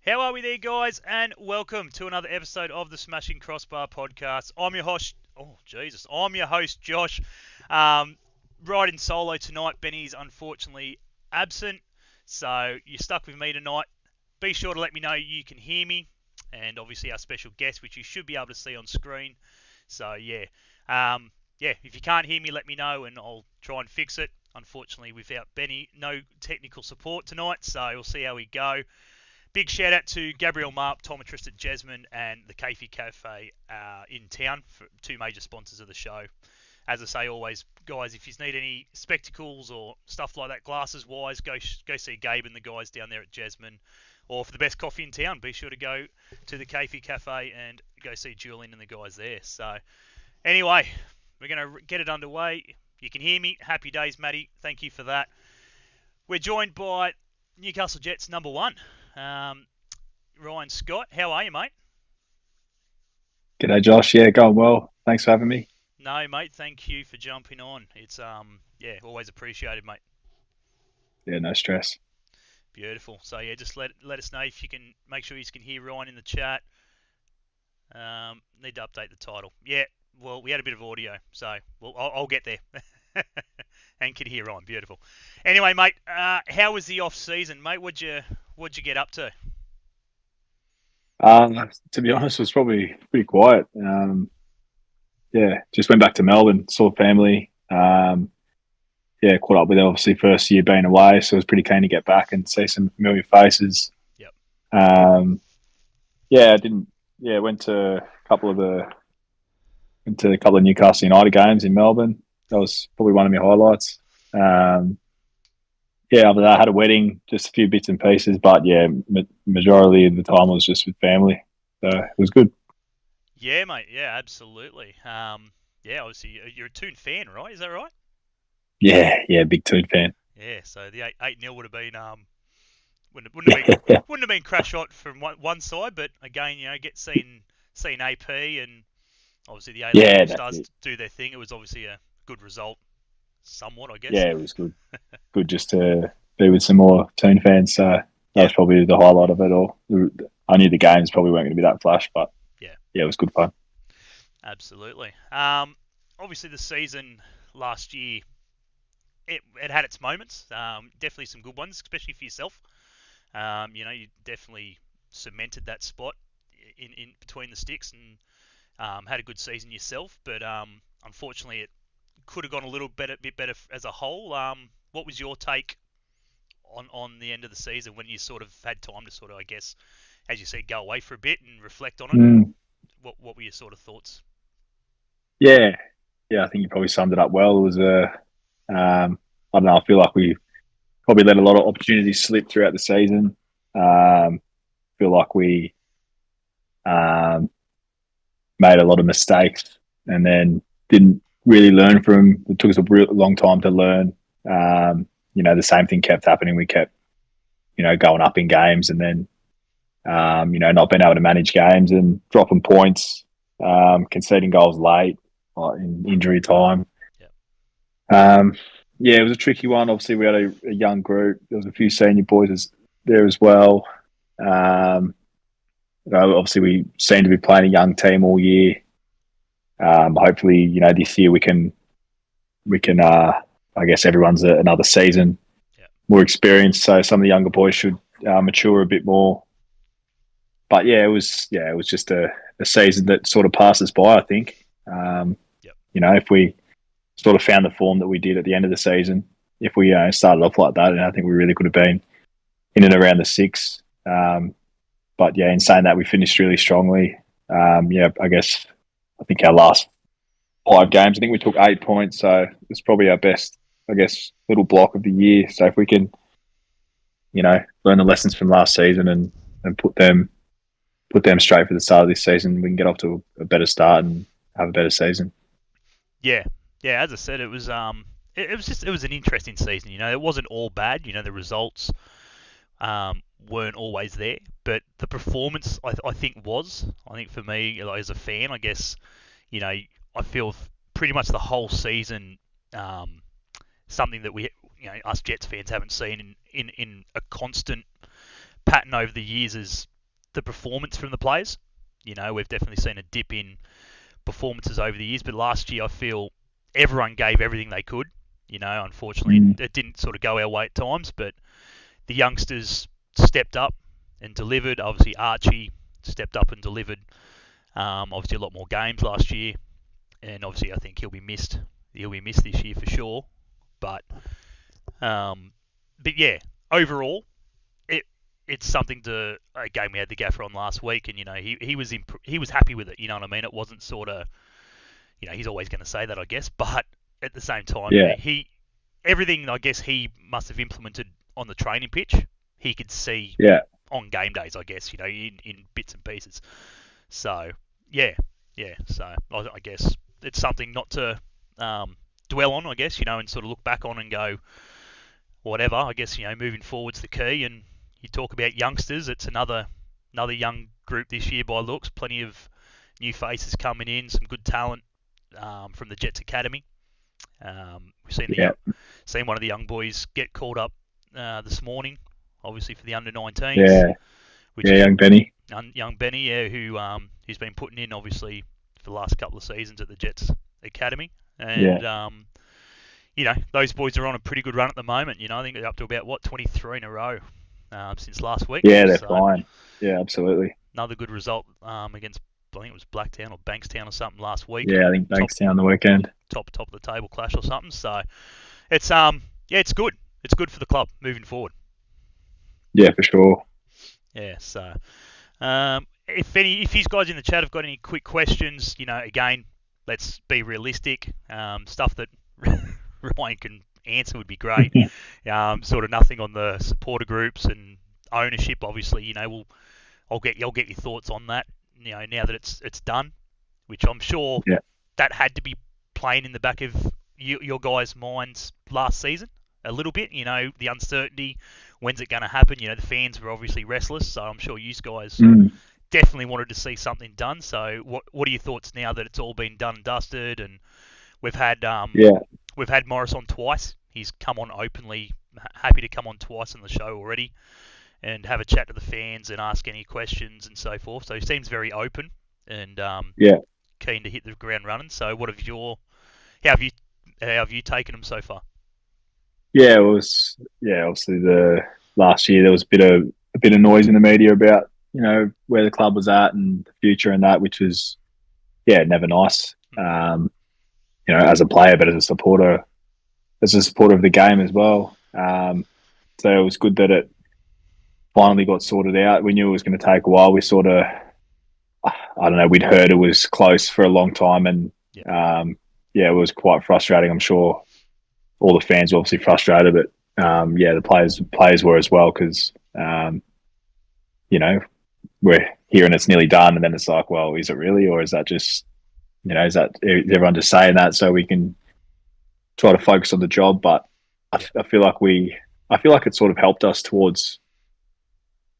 How are we there, guys? And welcome to another episode of the Smashing Crossbar Podcast. I'm your host. I'm your host, Josh. Riding solo tonight. Benny's unfortunately absent, so you're stuck with me tonight. Be sure to let me know you can hear me, and obviously our special guest, which you should be able to see on screen. So if you can't hear me, let me know, and I'll try and fix it. Unfortunately, without Benny, no technical support tonight, so we'll see how we go. Big shout out to Gabriel Marp, optometrist at Jesmond, and the Kafey Cafe in town, for two major sponsors of the show. As I say always, guys, if you need any spectacles or stuff like that, glasses wise, go see Gabe and the guys down there at Jesmond. Or for the best coffee in town, be sure to go to the Kafey Cafe and go see Julian and the guys there. So anyway, we're going to get it underway. You can hear me. Happy days, Matty. Thank you for that. We're joined by Newcastle Jets number one. Ryan Scott, how are you, mate? G'day, Josh. Yeah, going well. Thanks for having me. No, mate, thank you for jumping on. It's always appreciated, mate. Yeah, no stress. Beautiful. So yeah, just let us know if you can make sure you can hear Ryan in the chat. Need to update the title. Yeah, well, we had a bit of audio, so I'll get there. And can hear Ryan. Beautiful. Anyway, mate, how was the off season, mate? What'd you get up to? To be honest, it was probably pretty quiet. Just went back to Melbourne, saw family. Caught up with them, obviously first year being away, so I was pretty keen to get back and see some familiar faces. Yep. I didn't. Yeah, went to a couple of Newcastle United games in Melbourne. That was probably one of my highlights. After that, I had a wedding, just a few bits and pieces, but majority of the time was just with family, so it was good. Yeah, mate. Yeah, absolutely. Obviously you're a Toon fan, right? Is that right? Yeah, big Toon fan. Yeah, so the 8-0 would have been wouldn't have been crash shot from one side, but again, seeing AP and obviously the A Stars do their thing. It was obviously a good result, somewhat, I guess. Yeah, it was good. Good just to be with some more Toon fans. So that was probably the highlight of it all. I knew the games probably weren't going to be that flash, but it was good fun. Absolutely. Obviously, the season last year, it had its moments. Definitely some good ones, especially for yourself. You definitely cemented that spot in between the sticks and had a good season yourself. But unfortunately, it could have gone a bit better as a whole. What was your take on the end of the season when you sort of had time to sort of, I guess, as you said, go away for a bit and reflect on it? What were your sort of thoughts? Yeah, I think you probably summed it up well. It was I don't know. I feel like we probably let a lot of opportunities slip throughout the season. Feel like we made a lot of mistakes and then didn't really learn from. It took us a real long time to learn. The same thing kept happening. We kept, going up in games and then, not being able to manage games and dropping points, conceding goals late in injury time. It was a tricky one. Obviously, we had a young group. There was a few senior boys there as well. Obviously, we seem to be playing a young team all year. Hopefully, this year we can. I guess everyone's another season, more experienced. So some of the younger boys should mature a bit more. But it was just a season that sort of passes by. I think. If we sort of found the form that we did at the end of the season, if we started off like that, and I think we really could have been in and around the 6. In saying that, we finished really strongly. I think our last 5 games, I think we took 8 points, so it's probably our best, little block of the year. So if we can, learn the lessons from last season and put them straight for the start of this season, we can get off to a better start and have a better season. Yeah. As I said, it was it was an interesting season. It wasn't all bad. The results weren't always there, but the performance I think was. I think for me, as a fan, I guess, I feel pretty much the whole season something that we, us Jets fans haven't seen in a constant pattern over the years is the performance from the players. You know, we've definitely seen a dip in performances over the years, but last year I feel everyone gave everything they could. You know, unfortunately, it didn't sort of go our way at times, but the youngsters stepped up and delivered. Obviously, Archie stepped up and delivered. Obviously, a lot more games last year, and obviously, I think he'll be missed. He'll be missed this year for sure. But yeah, overall, it's something to. Again, we had the gaffer on last week, and you know, he was happy with it. You know what I mean? It wasn't sort of, you know, he's always going to say that, I guess, but at the same time, Yeah. Everything I guess he must have implemented on the training pitch, he could see on game days, I guess, you know, in bits and pieces. So yeah. So I guess it's something not to dwell on, I guess, you know, and sort of look back on and go, whatever. I guess, you know, moving forward's the key. And you talk about youngsters, it's another young group this year by looks. Plenty of new faces coming in, some good talent from the Jets Academy. We've seen one of the young boys get called up this morning, obviously for the under-19s. Yeah, young Benny. Young Benny, who's been putting in obviously for the last couple of seasons at the Jets Academy, and you know, those boys are on a pretty good run at the moment. You know, I think they're up to about 23 in a row since last week. Yeah, they're fine. Yeah, absolutely. Another good result against, I think it was Blacktown or Bankstown or something last week. Yeah, I think Bankstown the weekend. Top of the table clash or something. So it's it's good. It's good for the club moving forward. Yeah, for sure. Yeah. So if you guys in the chat have got any quick questions, you know, again, let's be realistic. Stuff that Ryan can answer would be great. Sort of nothing on the supporter groups and ownership. Obviously, you know, I'll get your thoughts on that. You know, now that it's done, which I'm sure that had to be playing in the back of your guys' minds last season a little bit. You know, the uncertainty, when's it going to happen? You know, the fans were obviously restless, so I'm sure you guys definitely wanted to see something done. So, what are your thoughts now that it's all been done and dusted, and we've had Morris on twice. He's come on openly, happy to come on twice on the show already, and have a chat to the fans and ask any questions and so forth. So he seems very open and keen to hit the ground running. So how have you taken him so far? Yeah, it was obviously the last year there was a bit of noise in the media about, you know, where the club was at and the future and that, which was never nice. You know, as a player, but as a supporter of the game as well. So it was good that it finally got sorted out. We knew it was going to take a while. We sort of, I don't know, we'd heard it was close for a long time, and it was quite frustrating. I'm sure all the fans were obviously frustrated, but the players were as well, because you know, we're hearing it's nearly done, and then it's like, well, is it really, or is that just, you know, is everyone just saying that so we can try to focus on the job? But I feel like it sort of helped us towards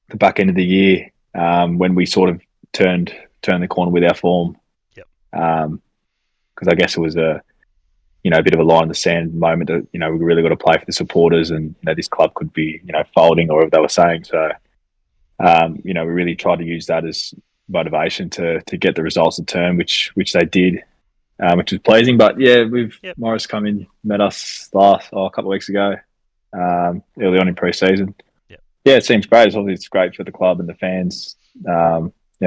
the back end of the year, when we sort of turned the corner with our form. Because I guess it was a bit of a line in the sand moment that, you know, we really got to play for the supporters, and, you know, this club could be, you know, folding, or whatever they were saying. So, you know, we really tried to use that as motivation to get the results in term, which they did, which was pleasing. But Morris come in, met us a couple of weeks ago, early on in pre-season. Yeah, it seems great. Obviously, it's great for the club and the fans. You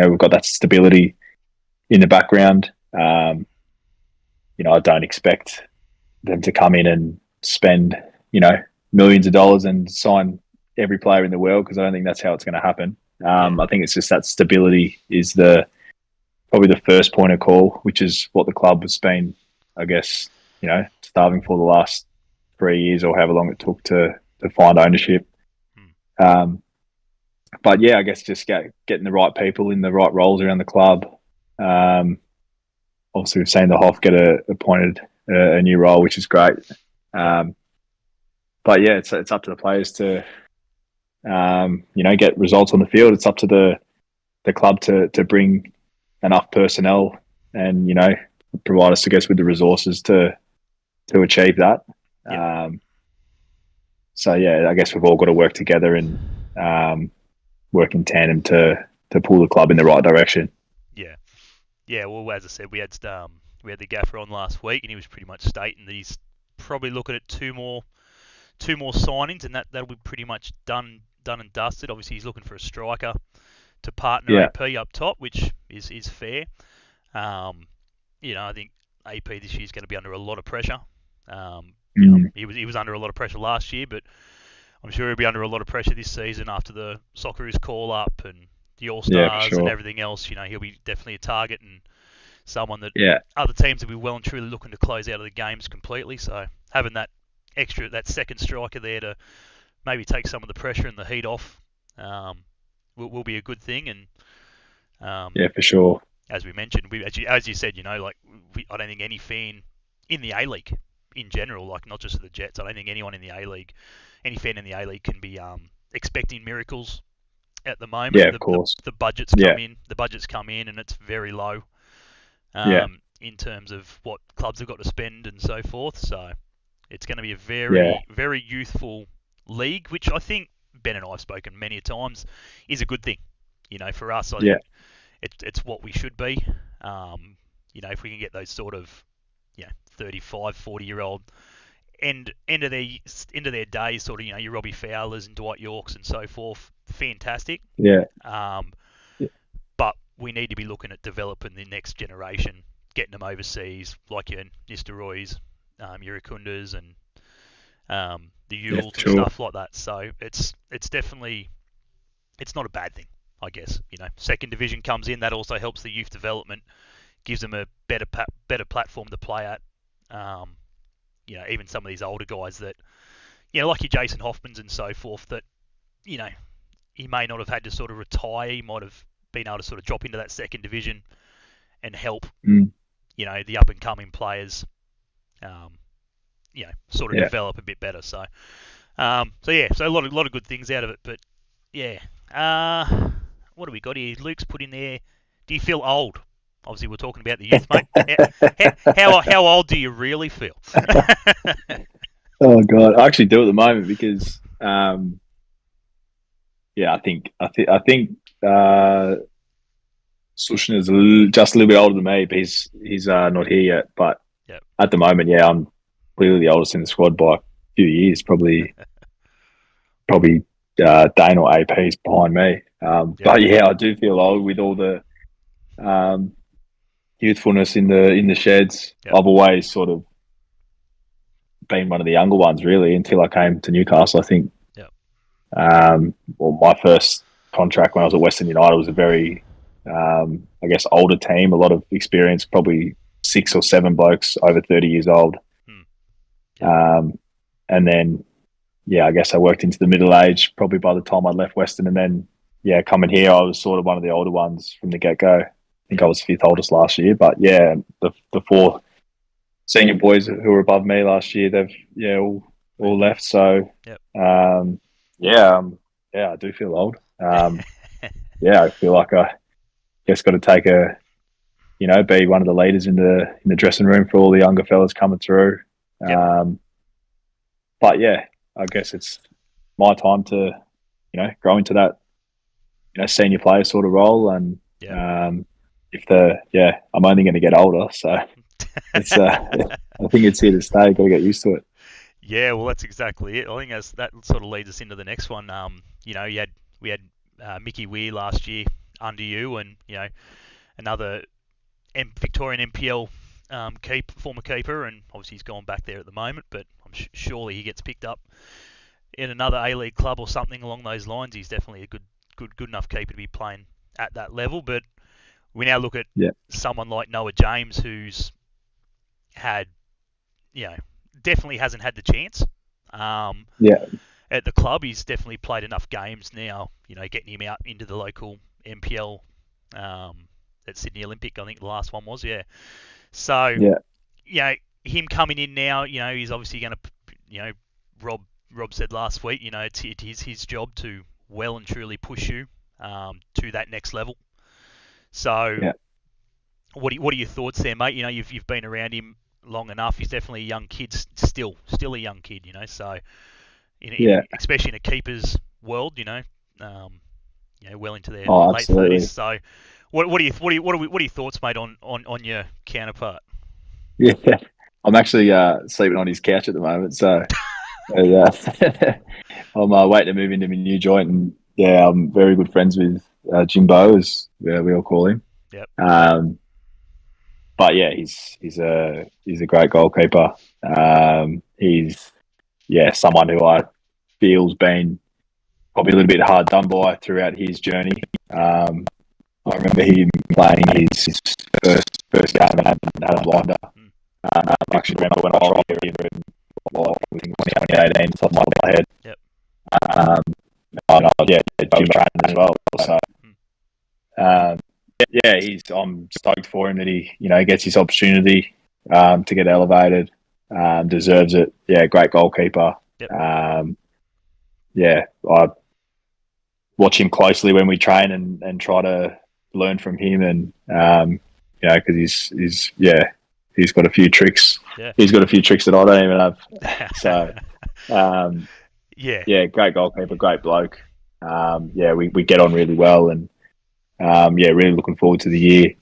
know, we've got that stability in the background. You know, I don't expect them to come in and spend, you know, millions of dollars and sign every player in the world, because I don't think that's how it's going to happen. I think it's just that stability is probably the first point of call, which is what the club has been, I guess, you know, starving for the last 3 years or however long it took to find ownership. But yeah, I guess just getting the right people in the right roles around the club. Obviously, we've seen the Hoff get appointed a new role, which is great. But yeah, it's up to the players to, you know, get results on the field. It's up to the club to bring enough personnel and, you know, provide us, I guess, with the resources to achieve that. So yeah, I guess we've all got to work together and work in tandem to pull the club in the right direction. Yeah. Yeah, well, as I said, we had the gaffer on last week, and he was pretty much stating that he's probably looking at two more signings, and that'll be pretty much done and dusted. Obviously, he's looking for a striker to partner AP up top, which is fair. I think AP this year is going to be under a lot of pressure. He was under a lot of pressure last year, but I'm sure he'll be under a lot of pressure this season after the Socceroos call up and the All Stars and everything else. He'll be definitely a target and someone that other teams will be well and truly looking to close out of the games completely. So having that second striker there to maybe take some of the pressure and the heat off will be a good thing. And for sure. As we mentioned, as you said, I don't think any fan in the A-League in general, like not just the Jets, I don't think anyone in the A-League, any fan in the A-League can be expecting miracles at the moment. Yeah, of course. The budgets come in. The budgets come in, and it's very low in terms of what clubs have got to spend and so forth. So it's going to be a very youthful league, which I think Ben and I have spoken many times is a good thing. For us, I think it's what we should be. If we can get those sort of 35, 40-year-old end of their days, sort of, your Robbie Fowlers and Dwight Yorks and so forth, fantastic. But we need to be looking at developing the next generation, getting them overseas, like your Nistelrooys, your Ikundas, and the Yules and stuff like that. So it's definitely, it's not a bad thing, I guess. Second division comes in, that also helps the youth development, gives them a better platform to play at. Even some of these older guys that, like your Jason Hoffmans and so forth, that, he may not have had to sort of retire. He might have been able to sort of drop into that second division and help, the up and coming players, sort of develop a bit better. So, so a lot of good things out of it. But what do we got here? Luke's put in there. Do you feel old? Obviously, we're talking about the youth, mate. How old do you really feel? Oh God, I actually do at the moment because, I think Sushin is just a little bit older than me, but he's not here yet. But at the moment, I'm clearly the oldest in the squad by a few years, probably Dane or AP's behind me. But I do feel old with all the youthfulness in the sheds. I've always sort of been one of the younger ones, really, until I came to Newcastle, I think. My first contract when I was at Western United was a very, older team, a lot of experience, probably 6 or 7 blokes over 30 years old. And then, I guess I worked into the middle age probably by the time I left Western. And then, coming here, I was sort of one of the older ones from the get-go. I think I was 5th oldest last year. But, the 4 senior boys who were above me last year, they've, all left. So, I do feel old. I feel like I just got to take be one of the leaders in the dressing room for all the younger fellas coming through. But I guess it's my time to, grow into that, senior player sort of role. And I'm only going to get older, so it's I think it's here to stay. Got to get used to it. Yeah, well, that's exactly it. I think that sort of leads us into the next one. We had Mickey Weir last year under you, and another Victorian NPL former keeper, and obviously he's gone back there at the moment. But I'm surely he gets picked up in another A-League club or something along those lines. He's definitely a good enough keeper to be playing at that level. But we now look at someone like Noah James, who's had, definitely hasn't had the chance. At the club, he's definitely played enough games now. Getting him out into the local NPL at Sydney Olympic, I think the last one was. So, him coming in now, he's obviously going to, Rob said last week, it's his job to well and truly push you to that next level. So, what are your thoughts there, mate? You've been around him long enough. He's definitely a young kid, still a young kid, So, especially in a keeper's world, well into their Oh, late absolutely. 30s. So, what are your thoughts, mate, on your counterpart? Yeah, I'm actually sleeping on his couch at the moment, so yeah, I'm waiting to move into my new joint, and yeah, I'm very good friends with Jimbo, as we all call him. Yep. Um, but yeah, he's a great goalkeeper. He's someone who I feel's been probably a little bit hard done by throughout his journey. I remember him playing his first game and had a blinder. I actually remember when I tried here in like, I think it was 2018, something like my head. Yep. Jim trained as well. So, I'm stoked for him that he gets his opportunity to get elevated. Deserves it. Yeah, great goalkeeper. Yep. I watch him closely when we train and try to learn from him, and because he's got a few tricks. Yeah. He's got a few tricks that I don't even have. So, great goalkeeper, great bloke. We get on really well, and really looking forward to the year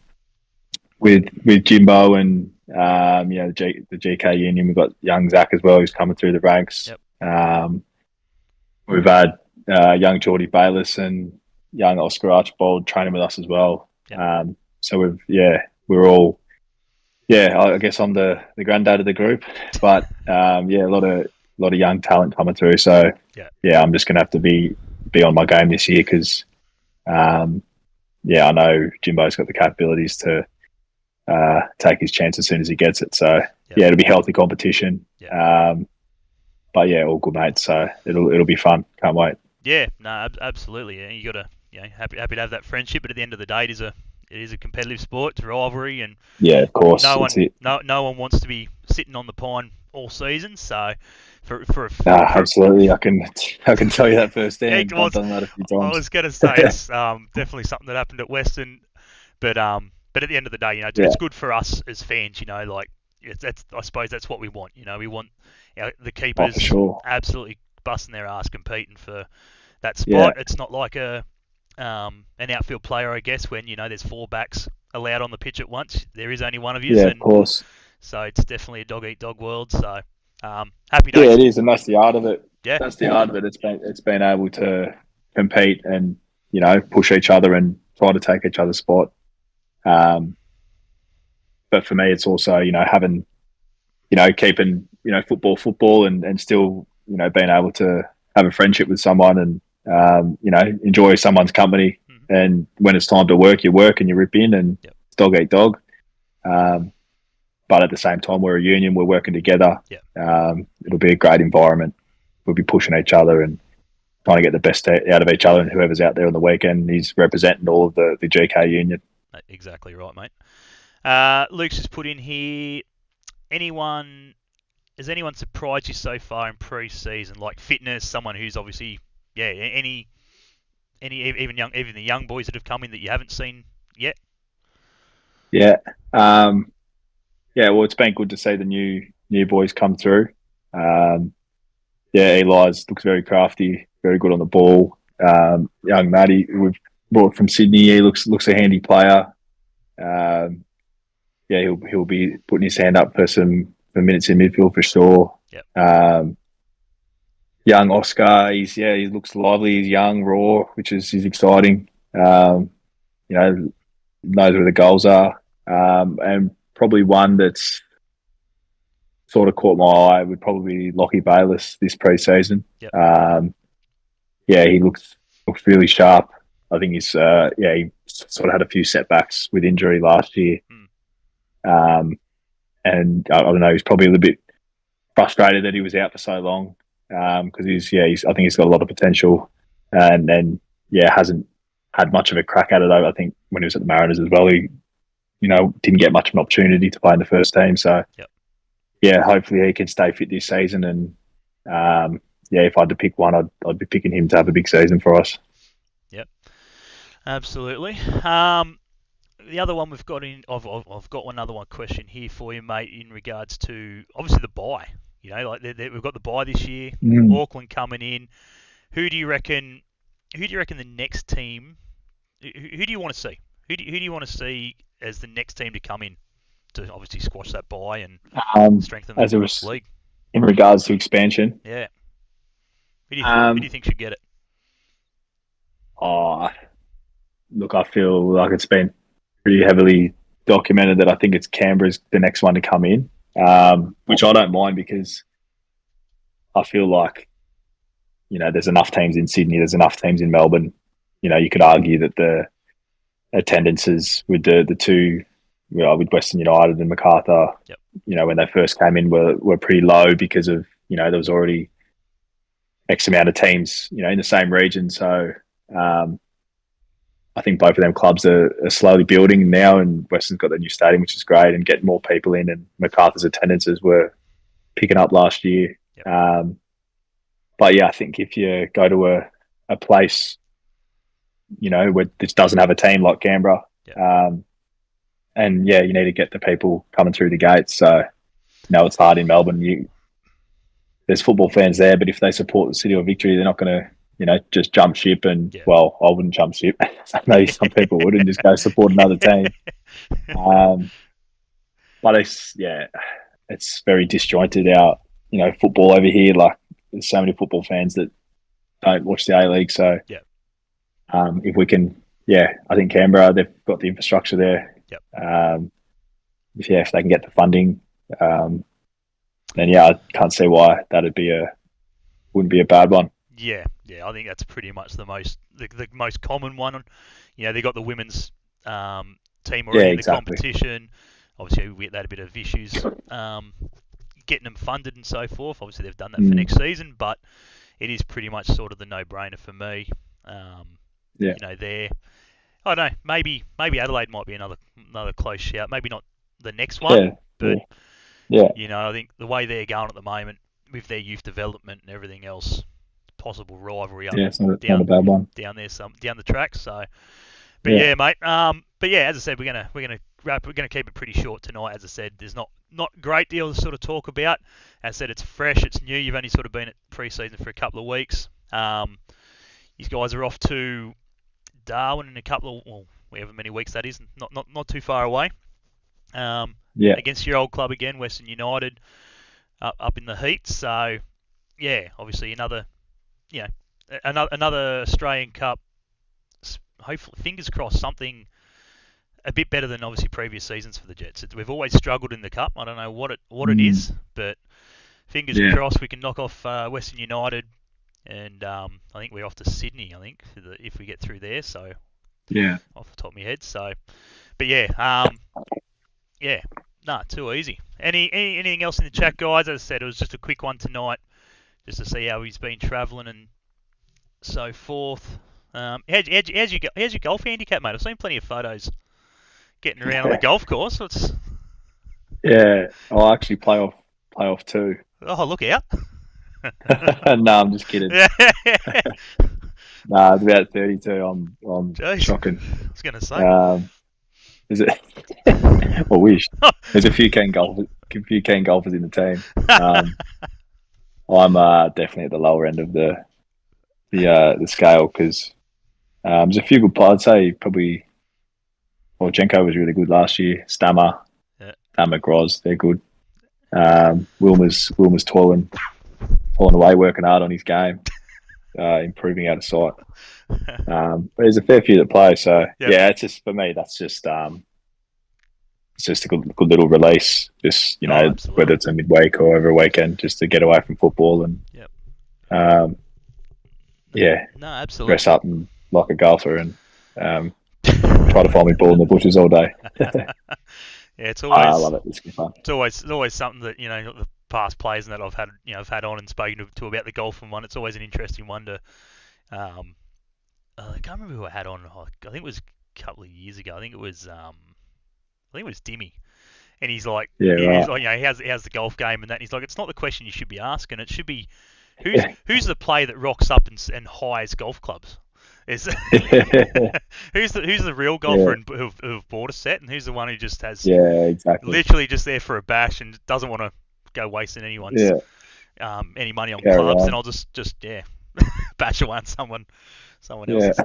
with Jimbo and the GK Union. We've got young Zach as well, who's coming through the ranks. Yep. We've had young Geordie Bayless and young Oscar Archibald training with us as well. Yep. So we're all. I guess I'm the granddad of the group, but a lot of young talent coming through. So I'm just gonna have to be on my game this year because I know Jimbo's got the capabilities to take his chance as soon as he gets it. So it'll be healthy competition. Yep. All good, mate. So it'll be fun. Can't wait. Yeah, no, absolutely. Yeah, you got to happy to have that friendship, but at the end of the day, it is a competitive sport, it's a rivalry, and of course, no one wants to be sitting on the pine all season. So absolutely, I can tell you that firsthand. I've done that a few times. I was going to say it's definitely something that happened at Western, but at the end of the day, it's good for us as fans. I suppose that's what we want. We want the keepers absolutely busting their ass competing for that spot. It's not like an outfield player, I guess, when there's four backs allowed on the pitch at once. There is only one of you. Yeah, of course. So it's definitely a dog eat dog world. So happy days. Yeah, it is, and that's the art of it. Yeah, that's the art of it. It's been able to compete and push each other and try to take each other's spot. But for me, it's also having keeping football and still being able to have a friendship with someone and enjoy someone's company. Mm-hmm. And when it's time to work, you work and you rip in, and it's dog eat dog. But at the same time, we're a union. We're working together. It'll be a great environment. We'll be pushing each other and trying to get the best out of each other. And whoever's out there on the weekend, he's representing all of the GK union. Exactly right, mate. Luke's just put in here. Has anyone surprised you so far in pre-season, like fitness? Someone who's obviously, even the young boys that have come in that you haven't seen yet. Yeah. Well, it's been good to see the new boys come through. Eli's looks very crafty, very good on the ball. Young Matty, we've brought from Sydney, he looks a handy player. He'll be putting his hand up for minutes in midfield for sure. Yep. Young Oscar, he looks lively. He's young, raw, which is exciting. Knows where the goals are. And probably one that's sort of caught my eye would probably be Lockie Bayless this pre-season. Yep. He looks really sharp. I think he sort of had a few setbacks with injury last year. And I don't know, he's probably a little bit frustrated that he was out for so long because I think he's got a lot of potential and hasn't had much of a crack at it. I think when he was at the Mariners as well, he didn't get much of an opportunity to play in the first team. So hopefully he can stay fit this season. And if I had to pick one, I'd be picking him to have a big season for us. Yep, absolutely. The other one we've got in, I've got another question here for you, mate, in regards to obviously the bye. We've got the bye this year. Auckland coming in. Who do you reckon who do you reckon the next team? Who do you want to see? Who do you want to see as the next team to come in to obviously squash that bye and strengthen the league? In regards to expansion, yeah. Who do you think should get it? Oh, look, I feel like it's been pretty heavily documented that I think it's Canberra's the next one to come in, which I don't mind because I feel like, there's enough teams in Sydney, there's enough teams in Melbourne. You could argue that the attendances with the two, with Western United and Macarthur, yep. When they first came in were pretty low because of, there was already X amount of teams, in the same region. So I think both of them clubs are slowly building now, and Western's got the new stadium, which is great, and getting more people in, and Macarthur's attendances were picking up last year. Yep. But yeah, I think if you go to a place, where this doesn't have a team like Canberra, yep. And yeah, you need to get the people coming through the gates. So, it's hard in Melbourne. There's football fans there, but if they support the City of Victory, they're not going to, just jump ship. And yeah. Well, I wouldn't jump ship. Maybe some people would, and just go support another team. But it's very disjointed. Our football over here, like there's so many football fans that don't watch the A-League. So, yeah. If we can, I think Canberra, they've got the infrastructure there. Yep. If they can get the funding, then I can't see why wouldn't be a bad one. Yeah, I think that's pretty much the most common one. They got the women's team already in the competition. Obviously, we had a bit of issues getting them funded and so forth. Obviously, they've done that for next season, but it is pretty much sort of the no-brainer for me. There. I don't know. Maybe Adelaide might be another close shout. Maybe not the next one, but I think the way they're going at the moment with their youth development and everything else, possible rivalry up it's not a bad one down there, down the track. So, but yeah, mate. But yeah, as I said, we're gonna keep it pretty short tonight. As I said, there's not a great deal to sort of talk about. As I said, it's fresh, it's new. You've only sort of been at pre-season for a couple of weeks. These guys are off to Darwin in a couple of, however many weeks that is, not too far away. Against your old club again, Western United, up in the heat. So, yeah, obviously another Australian Cup. Hopefully, fingers crossed, something a bit better than obviously previous seasons for the Jets. We've always struggled in the Cup. I don't know what it is, but fingers crossed we can knock off Western United. And I think we're off to Sydney, I think, if we get through there. So, off the top of my head. So, but too easy. Anything else in the chat, guys? As I said, it was just a quick one tonight, just to see how he's been travelling and so forth. How's your golf handicap, mate? I've seen plenty of photos getting around on the golf course. I'll actually play off too. Oh, look out. No, I'm just kidding. Nah, it's about 32. I'm shocking. I was going to say. Is it? I wish. There's a few keen golfers in the team. I'm definitely at the lower end of the scale because there's a few good players. I'd say probably. Well, Jenko was really good last year. Stammer, Gros, they're good. Wilmer's toiling away, working hard on his game, improving out of sight. But there's a fair few that play, so it's just for me. That's just it's just a good little release. Just whether it's a midweek or over a weekend, just to get away from football and absolutely dress up and like a golfer and try to find me ball in the bushes all day. It's always. I love it. It's good fun. It's always something that the past players that I've had on and spoken to about the golf and one. It's always an interesting one to. I can't remember who I had on. I think it was a couple of years ago. I think it was Dimmy, and he's like, he has the golf game and that. And he's like, it's not the question you should be asking. It should be, who's the player that rocks up and hires golf clubs? Who's the real golfer who've bought a set, and who's the one who just has literally just there for a bash and doesn't want to go wasting anyone's any money on clubs, and I'll just Batcher one, someone Yeah. else's.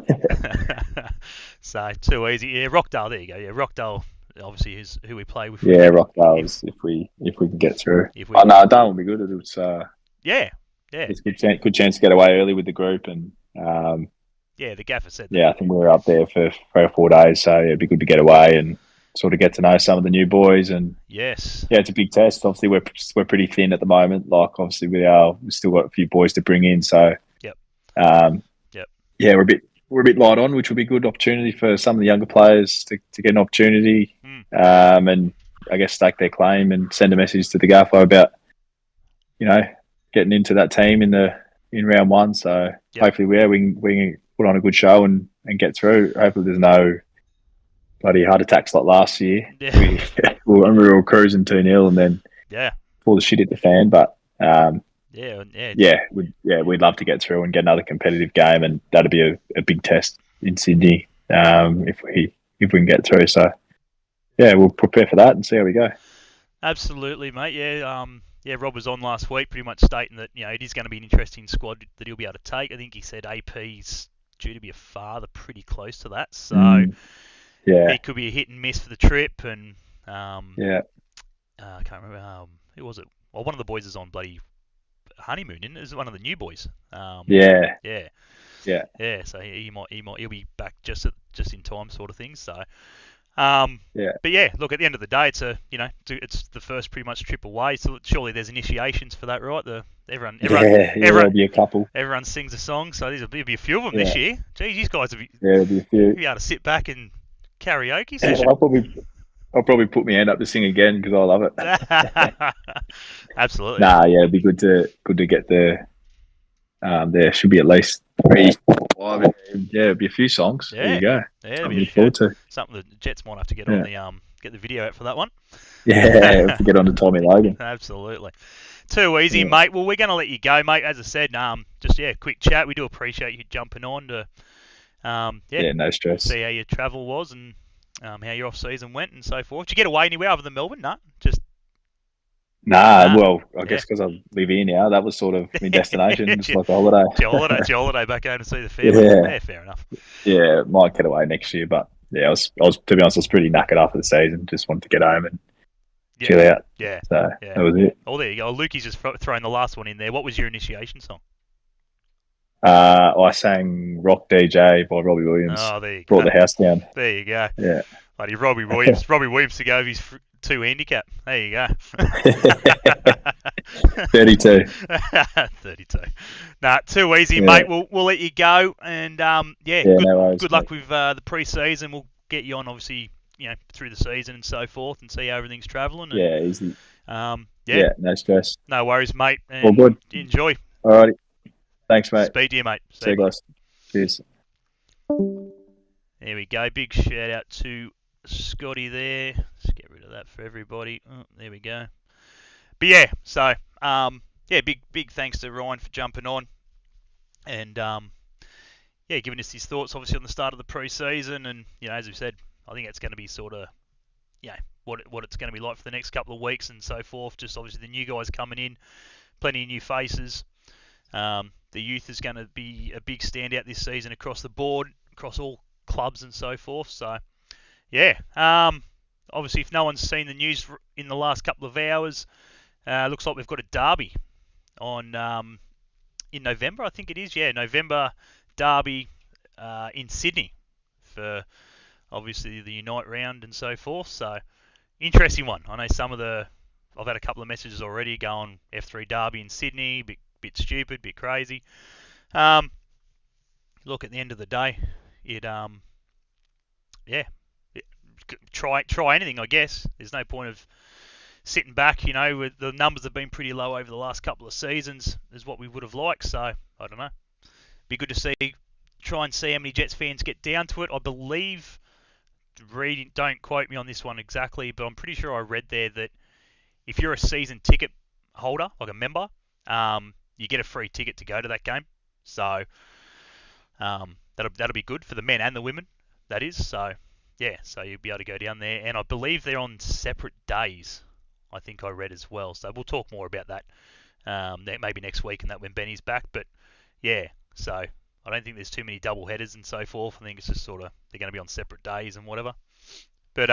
So too easy. Yeah, Rockdale. There you go. Yeah, Rockdale. Obviously, is who we play with. Yeah, Rockdale's if we can get through. If we, Oh no, Darwin will be good. It's yeah. it's a good chance to get away early with the group, and yeah, the gaffer said that. yeah, I think we were up there for 3 or 4 days, so yeah, it'd be good to get away and sort of get to know some of the new boys. And Yes. yeah, it's a big test. Obviously, we're pretty thin at the moment. Like obviously we've still got a few boys to bring in, so Yep. Yep. Yeah, we're a bit light on, which will be a good opportunity for some of the younger players to get an opportunity, and I guess stake their claim and send a message to the gaffer about getting into that team in round one. So hopefully we can put on a good show and get through. Hopefully there's no bloody heart attacks like last year. Yeah. We were cruising 2-0 and then pull the shit hit the fan. But we'd love to get through and get another competitive game, and that'd be a big test in Sydney if we can get through. So yeah, we'll prepare for that and see how we go. Absolutely, mate. Yeah, Rob was on last week, pretty much stating that it is going to be an interesting squad that he'll be able to take. I think he said AP's due to be a father, pretty close to that. So it could be a hit and miss for the trip. And I can't remember who was it. Well, one of the boys is on bloody honeymoon, isn't it? Is one of the new boys? Yeah. So he'll be back just in time, sort of thing. So. But yeah, look, at the end of the day, it's the first pretty much trip away. So surely there's initiations for that, right? Everyone, there'll be a couple. Everyone sings a song, so there'll be a few of them this year. Geez, these guys there'll be a few. Be able to sit back and karaoke session. I'll probably put my hand up to sing again because I love it. Absolutely. Yeah, it'd be good to get there. There should be at least 3, 4, 5. Yeah, it'd be a few songs. Yeah. There you go. Yeah, it'd be forward to. Something the Jets might have to get on get the video out for that one. Yeah, have to get on to Tommy Logan. Absolutely. Too easy, mate. Well, we're going to let you go, mate. As I said, quick chat. We do appreciate you jumping on to, no stress. See how your travel was and how your off season went and so forth. Did you get away anywhere other than Melbourne? No, just. Well, I guess because I live here now, that was sort of my destination, just like a holiday. It's your holiday back home to see the family. Yeah, fair enough. Yeah, might get away next year, but yeah, I was to be honest, I was pretty knackered after the season. Just wanted to get home and chill out. Yeah, so that was it. Oh, there you go. Lukey's just thrown the last one in there. What was your initiation song? I sang "Rock DJ" by Robbie Williams. Oh, there you go. Brought the house down. There you go. Yeah. Buddy, Robbie Williams. Robbie Williams to go with his 2 handicap. There you go. 32. 32. Nah, too easy, mate. We'll let you go. And no worries, good luck with the pre-season. We'll get you on, obviously, through the season and so forth, and see how everything's travelling. Yeah, easy. No stress. No worries, mate. And all good. Enjoy. Alrighty. Thanks, mate. Speed to you, mate. See you guys. Cheers. There we go. Big shout out to Scotty there. Let's get rid of that for everybody. Oh, there we go. But yeah, so big thanks to Ryan for jumping on and giving us his thoughts obviously on the start of the pre-season, and as we said, I think it's going to be sort of what it's going to be like for the next couple of weeks and so forth. Just obviously the new guys coming in, plenty of new faces. The youth is going to be a big standout this season across the board, across all clubs and so forth. So obviously if no one's seen the news in the last couple of hours, looks like we've got a derby on in November, I think it is. Yeah, November derby in Sydney for obviously the Unite round and so forth. So interesting one. I know I've had a couple of messages already going F3 derby in Sydney, bit stupid, bit crazy. Look, at the end of the day, try anything, I guess. There's no point of sitting back, with the numbers have been pretty low over the last couple of seasons, is what we would have liked. So I don't know. Be good to try and see how many Jets fans get down to it. I believe, don't quote me on this one exactly, but I'm pretty sure I read there that if you're a season ticket holder, like a member, you get a free ticket to go to that game. So that'll be good for the men and the women, that is. So yeah, so you'll be able to go down there, and I believe they're on separate days, I think I read as well. So we'll talk more about that maybe next week and that when Benny's back. But yeah, So I don't think there's too many double headers and so forth. I think it's just sort of they're going to be on separate days and whatever. But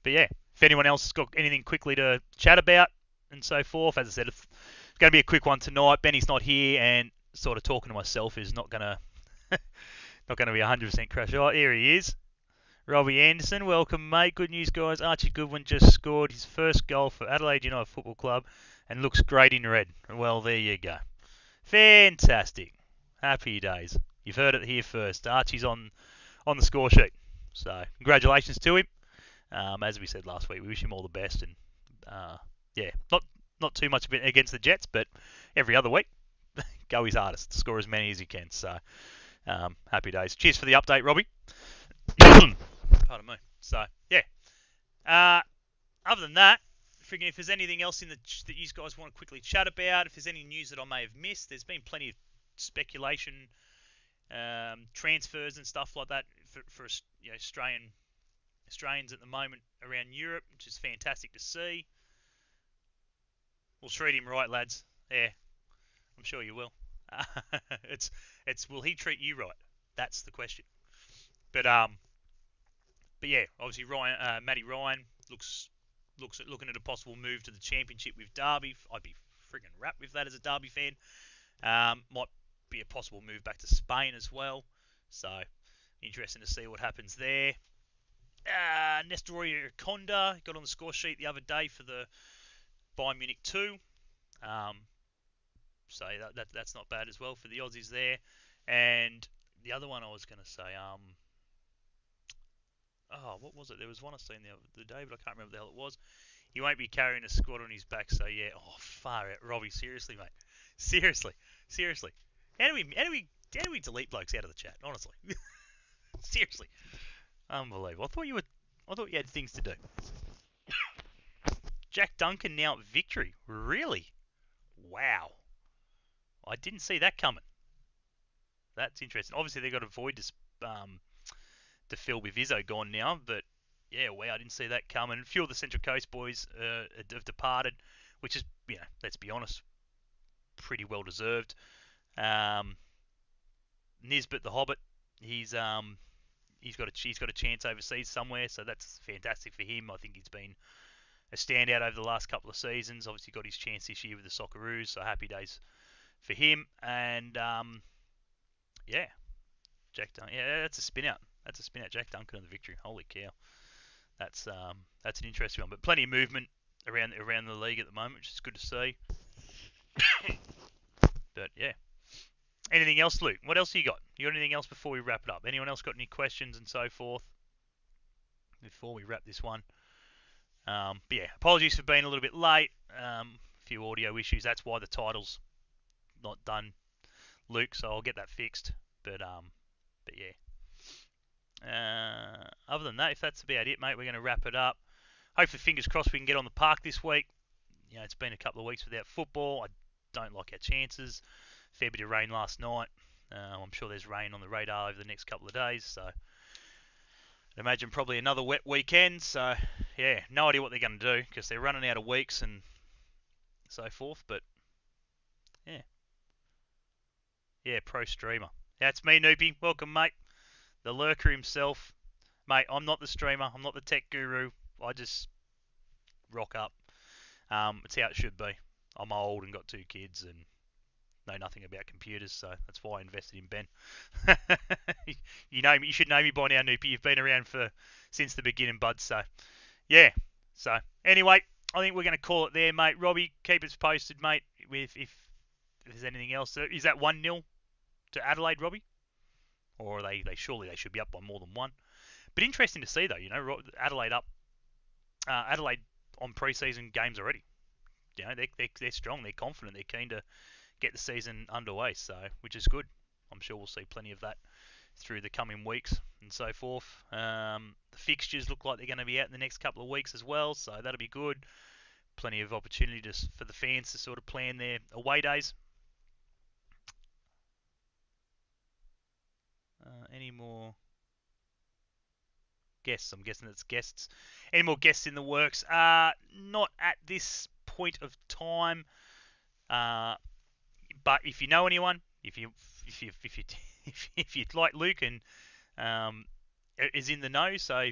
yeah, if anyone else has got anything quickly to chat about and so forth, as I said, it's going to be a quick one tonight. Benny's not here, and sort of talking to myself is not going to not going to be 100% crash. Oh, here he is. Robbie Anderson, welcome, mate. Good news, guys. Archie Goodwin just scored his first goal for Adelaide United Football Club and looks great in red. Well, there you go. Fantastic. Happy days. You've heard it here first. Archie's on the score sheet. So, congratulations to him. As we said last week, we wish him all the best. And, yeah, not too much against the Jets, but every other week, go his hardest. Score as many as he can. So, happy days. Cheers for the update, Robbie. Pardon me. So, yeah. Other than that, if there's anything else that you guys want to quickly chat about, if there's any news that I may have missed, there's been plenty of speculation, transfers and stuff like that for Australians at the moment around Europe, which is fantastic to see. We'll treat him right, lads. Yeah, I'm sure you will. It's will he treat you right? That's the question. But yeah, obviously Matty Ryan looking at a possible move to the Championship with Derby. I'd be friggin' wrapped with that as a Derby fan. Might be a possible move back to Spain as well. So interesting to see what happens there. Nestory Conda got on the score sheet the other day for the Bayern Munich 2. So that's not bad as well for the Aussies there. And the other one I was going to say, what was it? There was one I seen the other day, but I can't remember the hell it was. He won't be carrying a squad on his back, so yeah. Oh, far out, Robbie. Seriously, mate. Seriously. How do we delete blokes out of the chat? Honestly, seriously, unbelievable. I thought you had things to do. Jack Duncan now at Victory. Really? Wow. I didn't see that coming. That's interesting. Obviously, they've got a void to fill with Izzo gone now, but yeah, wow, I didn't see that coming. A few of the Central Coast boys have departed, which is, let's be honest, pretty well deserved. Nisbet the Hobbit, he's got a chance overseas somewhere, so that's fantastic for him. I think he's been a standout over the last couple of seasons. Obviously got his chance this year with the Socceroos, so happy days for him. And yeah, Jack Duncan. Yeah, that's a spin out. Jack Duncan on the Victory. Holy cow, that's an interesting one. But plenty of movement around the league at the moment, which is good to see. But yeah. Anything else, Luke? What else you got? You got anything else before we wrap it up? Anyone else got any questions and so forth before we wrap this one? But yeah, apologies for being a little bit late. A few audio issues. That's why the title's not done, Luke. So I'll get that fixed. But yeah. Other than that, if that's about it, mate, we're going to wrap it up. Hopefully, fingers crossed, we can get on the park this week. It's been a couple of weeks without football. I don't like our chances. Fair bit of rain last night. I'm sure there's rain on the radar over the next couple of days. So I'd imagine probably another wet weekend. So yeah, no idea what they're going to do because they're running out of weeks and so forth. But yeah, pro streamer. That's me, Noopy. Welcome, mate. The lurker himself. Mate, I'm not the streamer. I'm not the tech guru. I just rock up. It's how it should be. I'm old and got 2 kids and know nothing about computers, so that's why I invested in Ben. You should know me by now, Noopy. You've been around since the beginning, bud. So yeah. So anyway, I think we're going to call it there, mate. Robbie, keep us posted, mate. If there's anything else, is that 1-0 to Adelaide, Robbie? Or they surely they should be up by more than 1. But interesting to see though, Adelaide up. Adelaide on pre-season games already. They're strong. They're confident. They're keen to get the season underway. So which is good. I'm sure we'll see plenty of that through the coming weeks and so forth. The fixtures look like they're going to be out in the next couple of weeks as well. So that'll be good. Plenty of opportunity for the fans to sort of plan their away days. Any more guests? I'm guessing it's guests. Any more guests in the works? Not at this point of time. But if you know anyone, if you if you'd like Luke and is in the know, so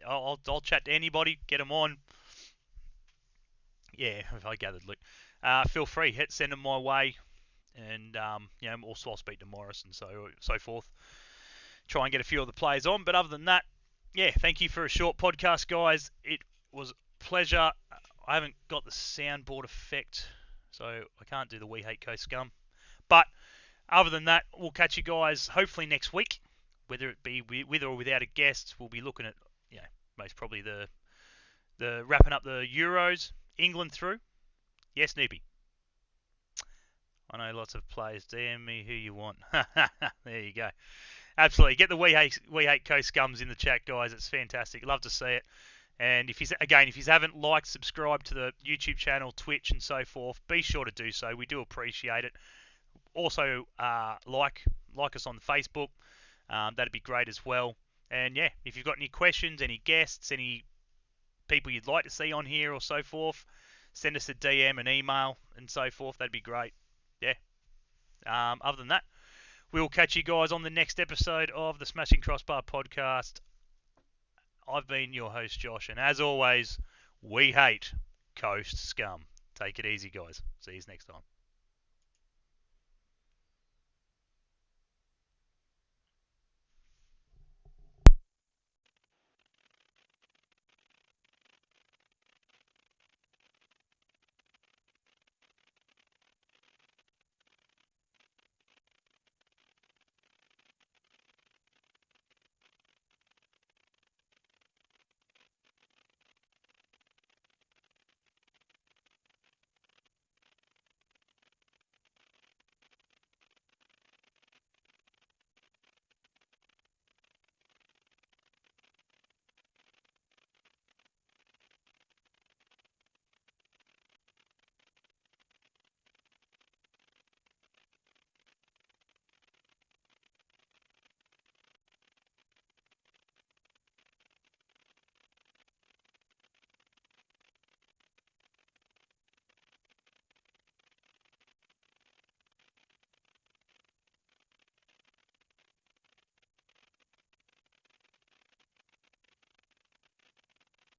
I'll chat to anybody, get them on. Yeah, if I gathered Luke, feel free, send them my way, and also I'll speak to Morris and so forth. Try and get a few of the players on, but other than that, yeah, thank you for a short podcast, guys. It was a pleasure. I haven't got the soundboard effect, so I can't do the We Hate Coast Scum. But other than that, we'll catch you guys hopefully next week, whether it be with or without a guest. We'll be looking at, most probably the wrapping up the Euros, England through. Yes, Noopy. I know lots of players. DM me who you want. There you go. Absolutely. Get the We Hate Coast Scums in the chat, guys. It's fantastic. Love to see it. And if you haven't liked, subscribed to the YouTube channel, Twitch, and so forth, be sure to do so. We do appreciate it. Also, like us on Facebook. That'd be great as well. And yeah, if you've got any questions, any guests, any people you'd like to see on here or so forth, send us a DM, an email, and so forth. That'd be great. Yeah. Other than that, we'll catch you guys on the next episode of the Smashing Crossbar podcast. I've been your host, Josh, and as always, we hate Coast Scum. Take it easy, guys. See you next time.